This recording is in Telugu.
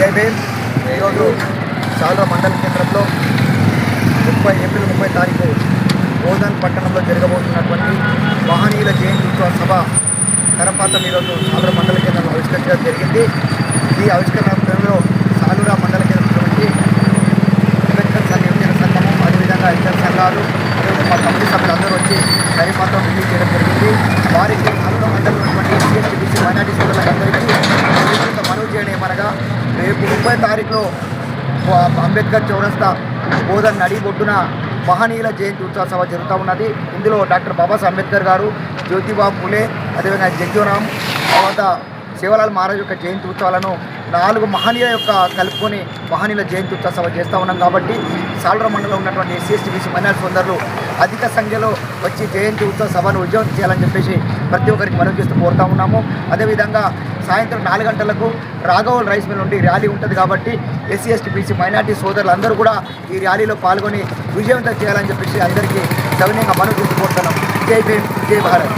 జై భీమ్. ఈరోజు సాల్వ మండల కేంద్రంలో ఏప్రిల్ 30 తారీఖు బోధన్ పట్టణంలో జరగబోతున్నటువంటి మహనీయుల జయంతి ఉత్సవ సభ కరపాతం ఈరోజు సాల్వ మండల కేంద్రంలో ఆవిష్కరించడం జరిగింది. ఈ ఆవిష్కరణలో సాలూరా మండల కేంద్రంలోకి అంబేద్కర్ యువజన సంఘము, అదేవిధంగా ఇతర సంఘాలు, అదేవిధంగా మా కమిటీ సభ్యులు అందరూ వచ్చి కరిపాత్రం రిలీజ్ చేయడం జరిగింది. వారికి సాలూరా మండలం ఉన్నటువంటి ఎస్సీ, ఎస్టీ, బీసీ, మైనార్టీ సోదరులందరికీ మనవి చేయడం ఏమనగా, రేపు 30 తారీఖులో అంబేద్కర్ చౌరస్తా బోధన్ నడిబొడ్డున మహనీయుల జయంతి ఉత్సవ సభ జరుగుతూ ఉన్నది. ఇందులో డాక్టర్ బాబాసాహెబ్ అంబేద్కర్ గారు, జ్యోతిబా ఫులే, అదేవిధంగా జగ్జీవన్ తర్వాత సేవలాల్ మహారాజ్ యొక్క జయంతి ఉత్సవాలను 4 మహనీయుల యొక్క కలుపుకొని మహనీయుల జయంతి ఉత్సవ సభ చేస్తూ ఉన్నాం. కాబట్టి సాల్వరా మండలంలో ఉన్నటువంటి ఎస్సీ, ఎస్టీ, బీసీ, మైనార్టీ సోదరులు అధిక సంఖ్యలో వచ్చి జయంతి ఉత్సవ సభను విజయవంతం చేయాలని చెప్పేసి ప్రతి ఒక్కరికి మనవి చేస్తూ కోరుతా ఉన్నాము. అదేవిధంగా సాయంత్రం 4 గంటలకు రాఘవల్ రైస్ మిల్ నుండి ర్యాలీ ఉంటుంది. కాబట్టి ఎస్సీ, ఎస్టీ, బీసీ, మైనార్టీ సోదరులు అందరూ కూడా ఈ ర్యాలీలో పాల్గొని విజయవంతం చేయాలని చెప్పేసి అందరికీ సవినయంగా మనవి చేస్తూ కోరుతున్నాం. జై భీమ్, జై భారత్.